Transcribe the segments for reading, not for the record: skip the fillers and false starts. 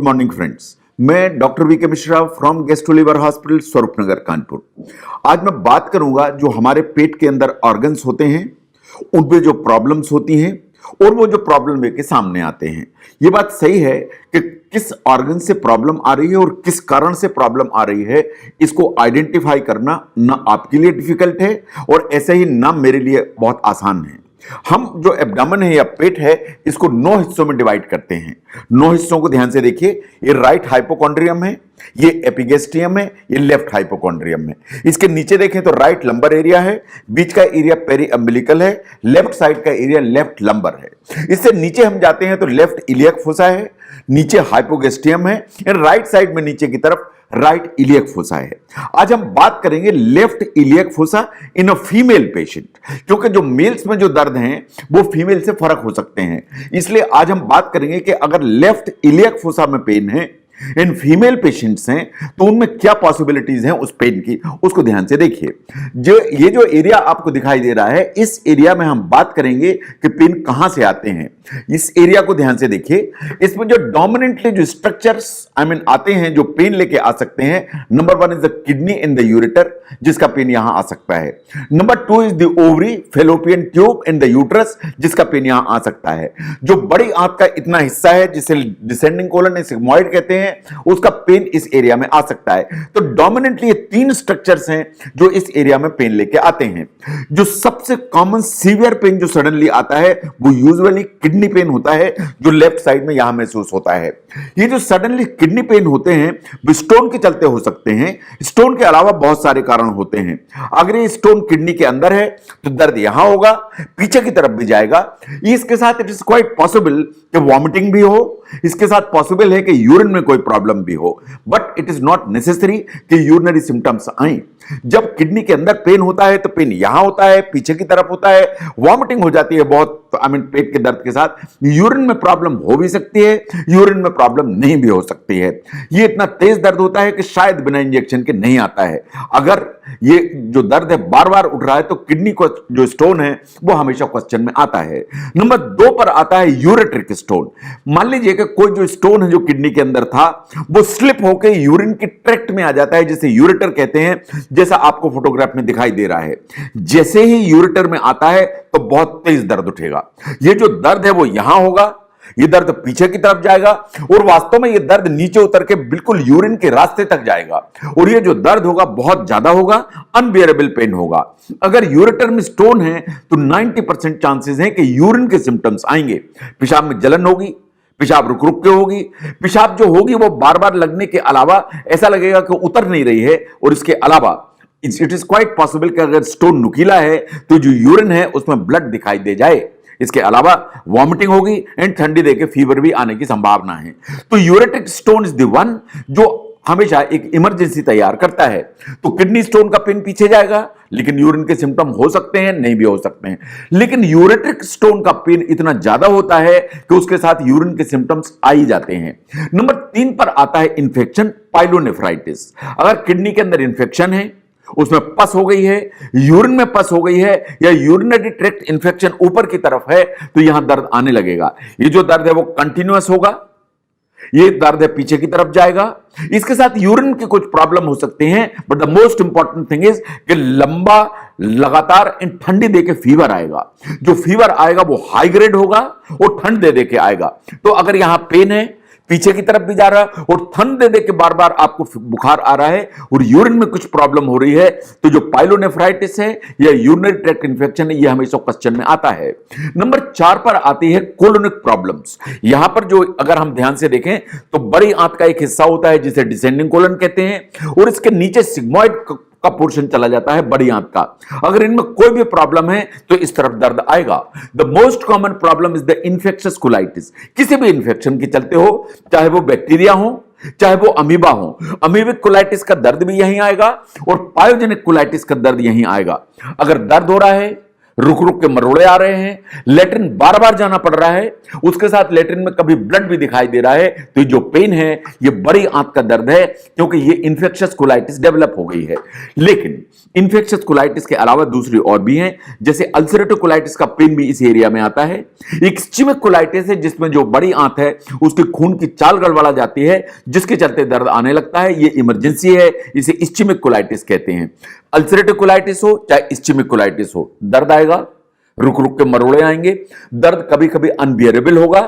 Good morning friends. मैं doctor V K Mishra from gastro liver hospital Swarupnagar Kanpur. आज मैं बात करूंगा जो हमारे पेट के अंदर ऑर्गन्स होते हैं उनपे जो प्रॉब्लम्स होती हैं और वो जो प्रॉब्लम लेके सामने आते हैं। ये बात सही है कि किस ऑर्गन से प्रॉब्लम आ रही है और किस कारण से प्रॉब्लम आ रही है, इसको आइडेंटिफाई करना ना आपके लिए डिफिकल्ट है और ऐसे ही ना मेरे लिए बहुत आसान है। हम जो एब्डोमेन है या पेट है इसको 9 हिस्सों में डिवाइड करते हैं। 9 हिस्सों को ध्यान से देखिए। ये राइट हाइपोकॉन्ड्रियम है, ये एपिगैस्ट्रियम है, ये लेफ्ट हाइपोकॉन्ड्रियम है। इसके नीचे देखें तो राइट लंबर एरिया है, बीच का एरिया पेरी अम्बिलिकल है, लेफ्ट साइड का एरिया लेफ्ट लंबर है। इससे नीचे हम जाते हैं तो लेफ्ट इलियक फोसा है, नीचे हाइपोगैस्ट्रियम है, राइट साइड में नीचे की तरफ राइट इलियक फोसा है। आज हम बात करेंगे left iliac fossa in a female patient, क्योंकि जो मेल्स में जो दर्द हैं वो फीमेल से फर्क हो सकते हैं। इसलिए आज हम बात करेंगे कि अगर लेफ्ट इलियक फोसा में पेन है इन फीमेल पेशेंट्स हैं तो उनमें क्या पॉसिबिलिटीज हैं उस पेन की, उसको ध्यान से देखिए। ये जो एरिया आपको दिखाई दे रहा है, इस एरिया में हम बात करेंगे कि पेन कहां से आते हैं। इस एरिया को ध्यान से देखिए। इसमें जो डोमिनेंटली जो स्ट्रक्चर्स आते हैं जो पेन लेके आ सकते हैं, number 1 is the kidney in the ureter, जिसका पेन यहां आ सकता है। Number 2 is the ovary fallopian tube in the uterus, जिसका पेन यहां आ सकता है। जो बड़ी आंत का इतना हिस्सा है जिसे डिसेंडिंग कोलन सिग्मॉइड कहते हैं, उसका पेन इस एरिया में आ सकता है। तो डोमिनेंटली ये 3 स्ट्रक्चर्स हैं जो इस एरिया में पेन लेके आते हैं। जो सबसे कॉमन सीवियर पेन जो सडनली आता है वो यूजुअली किडनी पेन होता है, जो लेफ्ट साइड में यहां महसूस होता है। ये जो सडनली किडनी पेन होते हैं वो स्टोन के चलते हो सकते हैं। स्टोन के अलावा बहुत सारे कारण होते हैं। अगर ये स्टोन किडनी के अंदर है तो दर्द यहां होगा, पीछे की तरफ भी जाएगा। इसके साथ इट इज क्वाइट पॉसिबल कि वॉमिटिंग भी हो, इसके साथ पॉसिबल है कि यूरिन में कोई प्रॉब्लम भी हो, but it is not necessary कि यूरिनरी सिम्टम्स आए। जब किडनी के अंदर पेन होता है तो पेन यहां होता है, पीछे की तरफ होता है, वॉमिटिंग हो जाती है बहुत, पेट के दर्द के साथ यूरिन में प्रॉब्लम हो भी सकती है, यूरिन में प्रॉब्लम नहीं भी हो सकती है। ये इतना तेज दर्द होता है कि शायद बिना इंजेक्शन के नहीं आता है। अगर ये जो दर्द है बार बार उठ रहा है तो किडनी को जो स्टोन है वो हमेशा क्वेश्चन में आता है। नंबर 2 पर आता है यूरेट्रिक स्टोन। मान लीजिए कि कोई जो स्टोन है जो किडनी के अंदर था वो स्लिप होकर यूरिन की ट्रैक्ट में आ जाता है, जिसे यूरेटर कहते हैं, जैसा आपको फोटोग्राफ में दिखाई दे रहा है। जैसे ही यूरेटर में आता है तो बहुत तेज दर्द उठेगा। ये जो दर्द है वो यहां होगा, ये दर्द पीछे की तरफ जाएगा और वास्तव में ये दर्द नीचे उतर के बिल्कुल यूरिन के रास्ते तक जाएगा और ये जो दर्द होगा बहुत ज्यादा होगा, अनबियरेबल पेन होगा। अगर यूरेटर में स्टोन है तो 90% चांसेस हैं कि यूरिन के सिम्टम्स आएंगे। पेशाब में जलन होगी, पेशाब रुक रुक के होगी, पेशाब जो होगी वो बार बार लगने के अलावा ऐसा लगेगा कि उतर नहीं रही है, और इसके अलावा इट इज क्वाइट पॉसिबल कि अगर स्टोन नुकीला है तो जो यूरिन है उसमें ब्लड दिखाई दे जाए। इसके अलावा वॉमिटिंग होगी एंड ठंडी देके फीवर भी आने की संभावना है। तो यूरेटिक स्टोन इज द वन जो हमेशा एक इमरजेंसी तैयार करता है। तो किडनी स्टोन का पेन पीछे जाएगा, लेकिन यूरिन के सिम्टम हो सकते हैं, नहीं भी हो सकते हैं। लेकिन यूरेट्रिक स्टोन का पेन इतना ज्यादा होता है कि उसके साथ यूरिन के सिम्टम्स आ ही जाते हैं। नंबर 3 पर आता है इंफेक्शन, पाइलोनेफ्राइटिस। अगर किडनी के अंदर इंफेक्शन है, उसमें पस हो गई है, यूरिन में पस हो गई है, या यूरिनरी ट्रैक्ट इंफेक्शन ऊपर की तरफ है, तो यहां दर्द आने लगेगा। ये जो दर्द है वो कंटिन्यूअस होगा, ये दर्द है पीछे की तरफ जाएगा। इसके साथ यूरिन की कुछ प्रॉब्लम हो सकते हैं, but the most important thing is कि लंबा लगातार ठंडी देके फीवर आएगा। जो फीवर आएगा वो हाई ग्रेड होगा और ठंड दे के आएगा। तो अगर यहां पेन है, पीछे की तरफ भी जा रहा है और ठंड दे के बार बार आपको बुखार आ रहा है और यूरिन में कुछ प्रॉब्लम हो रही है, तो जो पाइलोनेफ्राइटिस है या यूरिनरी ट्रैक्ट इंफेक्शन है, ये हमेशा क्वेश्चन में आता है। नंबर 4 पर आती है कोलोनिक प्रॉब्लम्स। यहां पर जो अगर हम ध्यान से देखें तो बड़ी आंत का एक हिस्सा होता है जिसे डिसेंडिंग कोलन कहते हैं, और इसके नीचे सिग्मॉइड का पोर्शन चला जाता है बड़ी आंत का। अगर इनमें कोई भी प्रॉब्लम है तो इस तरफ दर्द आएगा। The most common problem is the infectious colitis. किसी भी इन्फेक्शन के चलते हो, चाहे वो बैक्टीरिया हो चाहे वो अमीबा हो, अमीबिक कोलाइटिस का दर्द भी यहीं आएगा और पायोजेनिक कोलाइटिस का दर्द यहीं आएगा। अगर दर्द हो रहा है, रुक रुक के मरोड़े आ रहे हैं, लेटरिन बार बार जाना पड़ रहा है, उसके साथ लेटरिन में कभी ब्लड भी दिखाई दे रहा है, तो ये जो पेन है ये बड़ी आंत का दर्द है, क्योंकि ये इन्फेक्शियस कोलाइटिस डेवलप हो गई है। लेकिन इन्फेक्शियस कोलाइटिस के अलावा दूसरी और भी हैं, जैसे अल्सरेटिव कोलाइटिस का पेन भी इस एरिया में आता है। एक इस्चेमिक कोलाइटिस है जिसमें जो बड़ी आंत है उसके खून की चाल गड़बड़ा जाती है, जिसके चलते दर्द आने लगता है। ये इमरजेंसी है, इसे इस्चेमिक कोलाइटिस कहते हैं। अल्सरेटिव कोलाइटिस हो चाहे इस्चेमिक कोलाइटिस हो, दर्द आएगा, रुक रुक के मरोड़े आएंगे, दर्द कभी कभी अनबियरेबल होगा,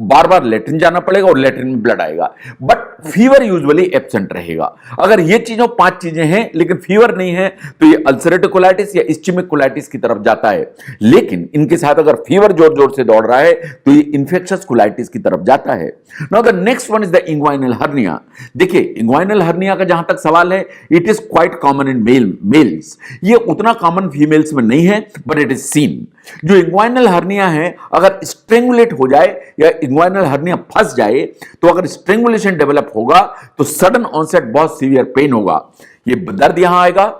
बार बार लेटरिन जाना पड़ेगा और लेटरिन में ब्लड आएगा, बट फीवर यूजुअली एब्सेंट रहेगा। अगर ये चीजों 5 चीजें हैं लेकिन फीवर नहीं है तो ये अल्सरेटिव कोलाइटिस या इस्चेमिक कोलाइटिस की तरफ जाता है। लेकिन इनके साथ अगर फीवर जोर जोर से दौड़ रहा है तो ये इन्फेक्शियस कोलाइटिस की तरफ जाता है। Now the next one is the inguinal hernia. देखिए, इंग्वाइनल हर्निया का जहां तक सवाल है, it is quite common in males. ये उतना कॉमन फीमेल्स में नहीं है, बट इट इज सीन। जो इंग्वाइनल हर्निया है, अगर स्ट्रेंगुलेट हो जाए या इंग्वाइनल हर्निया फंस जाए, तो अगर स्ट्रेंगुलेशन डेवलप होगा तो सडन ऑनसेट बहुत सीवियर पेन होगा। ये दर्द यहां आएगा,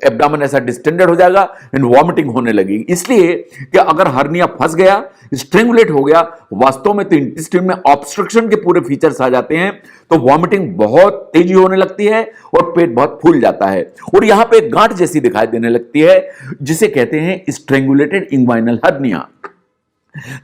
एब्डोमेन ऐसा डिस्टेंडेड हो जाएगा एंड वॉमिटिंग होने लगेगी। इसलिए कि अगर हर्निया फंस गया, स्ट्रेंगुलेट हो गया, वास्तव में तो इंटेस्टाइन में ऑब्स्ट्रक्शन के पूरे फीचर्स आ जाते हैं, तो वॉमिटिंग बहुत तेजी होने लगती है और पेट बहुत फूल जाता है और यहां पे एक गांठ जैसी दिखाई देने लगती है, जिसे कहते हैं strangulated inguinal hernia.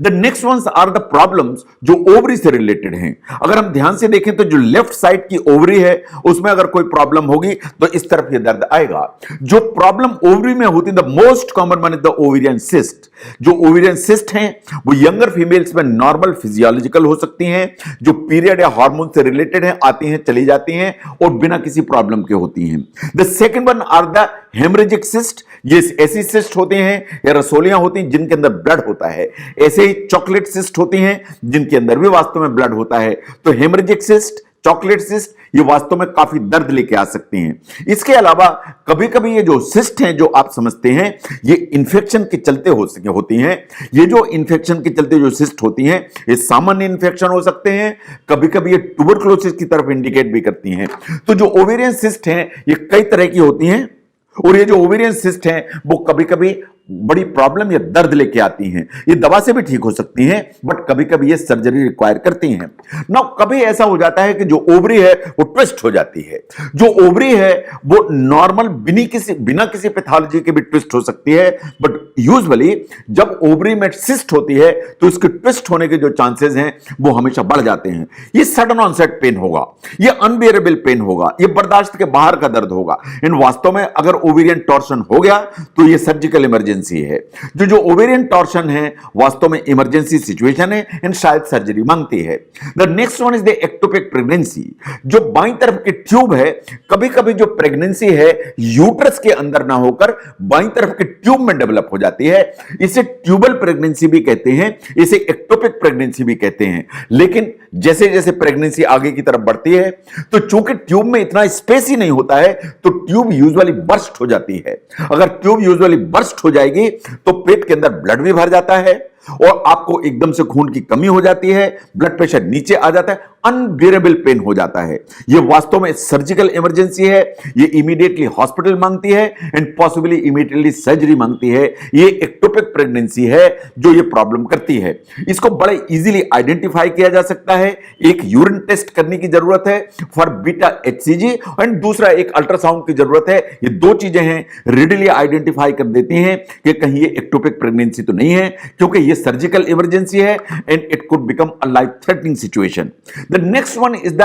The next ones are the problems जो ओवरी से रिलेटेड हैं। अगर हम ध्यान से देखें तो जो लेफ्ट साइड की ओवरी है उसमें अगर कोई प्रॉब्लम होगी तो इस तरफ ये दर्द आएगा। जो प्रॉब्लम ओवरी में होती है, the most common one is the ovarian cyst. जो ओवेरियन सिस्ट हैं वो यंगर फीमेल्स में नॉर्मल फिजियोलॉजिकल हो सकती हैं, जो पीरियड या हार्मोन से रिलेटेड हैं, आती हैं चली जाती हैं और बिना किसी प्रॉब्लम के होती हैं। The second one are the haemorrhagic cyst. ये ऐसी सिस्ट होती हैं या रसोलियां होती हैं जिनके अंदर ब्लड होता है। ऐसे ही चॉकलेट सिस्ट होती हैं जिनके अंदर भी वास्तव में ब्लड होता है। तो हेमरेजिक सिस्ट, चॉकलेट सिस्ट, ये वास्तव में काफी दर्द लेके आ सकती हैं। इसके अलावा कभी कभी ये जो सिस्ट हैं जो आप समझते हैं, ये इंफेक्शन के चलते होती हैं। ये जो इंफेक्शन के चलते जो सिस्ट होती हैं, ये सामान्य इंफेक्शन हो सकते हैं, कभी कभी ये ट्यूबरकुलोसिस की तरफ इंडिकेट भी करती हैं। तो जो ओवेरियन सिस्ट हैं ये कई तरह की होती हैं और ये जो ओवेरियन सिस्ट हैं वो कभी कभी बड़ी प्रॉब्लम या दर्द लेके आती हैं। ये दवा से भी ठीक हो सकती हैं, बट कभी कभी ये सर्जरी रिक्वायर करती हैं। ना कभी ऐसा हो जाता है कि जो ओवरी है वो ट्विस्ट हो जाती है। जो ओवरी है वो नॉर्मल बिना किसी पैथोलॉजी के भी ट्विस्ट हो सकती है, बट यूजुअली जब ओवरी में सिस्ट होती है तो इसके ट्विस्ट होने के जो चांसेस हैं वो हमेशा बढ़ जाते हैं। ये सडन ऑनसेट पेन होगा, ये अनबियरेबल पेन होगा, ये बर्दाश्त के बाहर का दर्द होगा। इन वास्तव में अगर ओवेरियन टॉर्शन हो गया तो ये सर्जिकल इमरजेंसी है। जो ओवेरियन टॉर्शन है वास्तव में इमरजेंसी सिचुएशन है एंड शायद सर्जरी मांगती है। The next one is the ectopic pregnancy. जो बाईं तरफ की ट्यूब है, कभी कभी जो प्रेगनेंसी है यूट्रस के अंदर ना होकर बाईं तरफ के ट्यूब में डेवलप हो जाती है। इसे ट्यूबल प्रेगनेंसी भी कहते हैं, इसे एक्टोपिक प्रेगनेंसी भी कहते हैं। लेकिन जैसे जैसे प्रेगनेंसी आगे की तरफ बढ़ती है तो चूंकि ट्यूब में इतना स्पेस ही नहीं होता है तो ट्यूब यूजुअली बर्स्ट हो जाती है। अगर ट्यूब यूजुअली बर्स्ट हो जाएगी तो पेट के अंदर ब्लड भी भर जाता है और आपको एकदम से खून की कमी हो जाती है, ब्लड प्रेशर नीचे आ जाता है, अनबियरेबल पेन हो जाता है। यह वास्तव में सर्जिकल इमरजेंसी है, यह इमीडिएटली हॉस्पिटल मांगती है एंड पॉसिबली इमीडिएटली सर्जरी मांगती है। यह एक्टोपिक प्रेगनेंसी है जो यह प्रॉब्लम करती है। इसको बड़े इजीली आइडेंटिफाई किया जा सकता है। एक यूरिन टेस्ट करने की जरूरत है फॉर बीटा एचसीजी एंड दूसरा एक अल्ट्रासाउंड की जरूरत है। ये दो चीजें हैं, रेडिली आइडेंटिफाई कर देती हैं कि कहीं ये एक्टोपिक प्रेगनेंसी तो नहीं है, क्योंकि ये सर्जिकल इमरजेंसी है and it could become a life threatening situation. The next one is the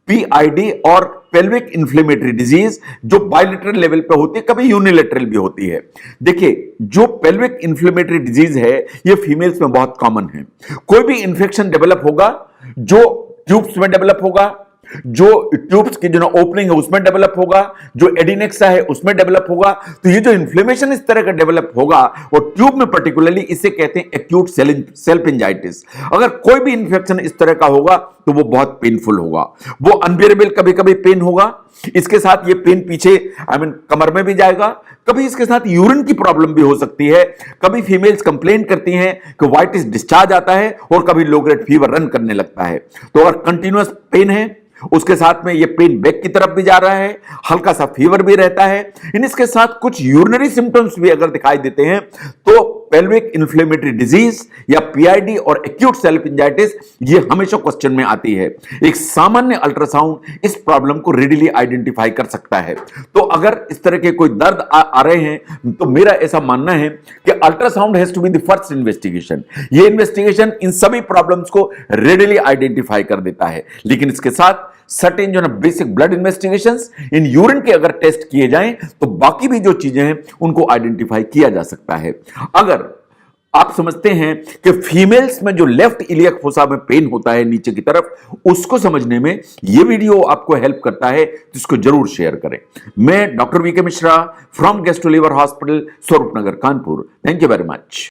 PID और पेल्विक इन्फ्लेमेटरी डिजीज, जो बायलेटरल लेवल पे होती है, कभी यूनिलेटरल भी होती है। देखिए, जो पेल्विक इन्फ्लेमेटरी डिजीज है ये फीमेल्स में बहुत कॉमन है। कोई भी इंफेक्शन डेवलप होगा जो ट्यूब्स में डेवलप होगा, जो ट्यूब्स की जो ओपनिंग है उसमें डेवलप होगा, जो एडिनेक्सा है उसमें डेवलप होगा। तो ये जो इन्फ्लेमेशन इस तरह का डेवलप होगा और ट्यूब में पर्टिकुलरली, इसे कहते हैं एक्यूट सेल्फिंजाइटिस। अगर कोई भी इंफेक्शन इस तरह का होगा तो वो बहुत पेनफुल होगा, वो अनबियरेबल कभी कभी पेन होगा। इसके साथ ये पेन पीछे कमर में भी जाएगा, कभी इसके साथ यूरिन की प्रॉब्लम भी हो सकती है। कभी फीमेल्स कंप्लेन करती हैं कि व्हाइटिस डिस्चार्ज आता है और कभी लो ग्रेड फीवर रन करने लगता है। तो अगर कंटिन्यूअस पेन है, उसके साथ में ये पेन बैक की तरफ भी जा रहा है, हल्का सा फीवर भी रहता है, इसके साथ कुछ यूरिनरी सिम्टम्स भी अगर दिखाई देते हैं तो पेल्विक इन्फ्लेमेटरी डिजीज या पीआईडी और एक्यूट सेल्फिंजाइटिस ये हमेशा क्वेश्चन में आती है। एक सामान्य अल्ट्रासाउंड इस प्रॉब्लम को रेडिली आइडेंटिफाई कर सकता है। तो अगर इस तरह के कोई दर्द आ रहे हैं तो मेरा ऐसा मानना है कि ultrasound has to be the first investigation. ये इन्वेस्टिगेशन इन सभी प्रॉब्लम्स को रेडिली आइडेंटिफाई कर देता है, लेकिन इसके साथ सर्टेन जो ना basic blood investigations in urine के अगर टेस्ट किए जाएं तो बाकी भी जो चीजें हैं उनको आइडेंटिफाई किया जा सकता है। अगर आप समझते हैं कि फीमेल्स में जो लेफ्ट इलियक फोसा में पेन होता है नीचे की तरफ, उसको समझने में यह वीडियो आपको हेल्प करता है, जिसको जरूर शेयर करें। मैं doctor V K Mishra from gastro liver hospital, Swarupnagar, Kanpur. Thank you very much.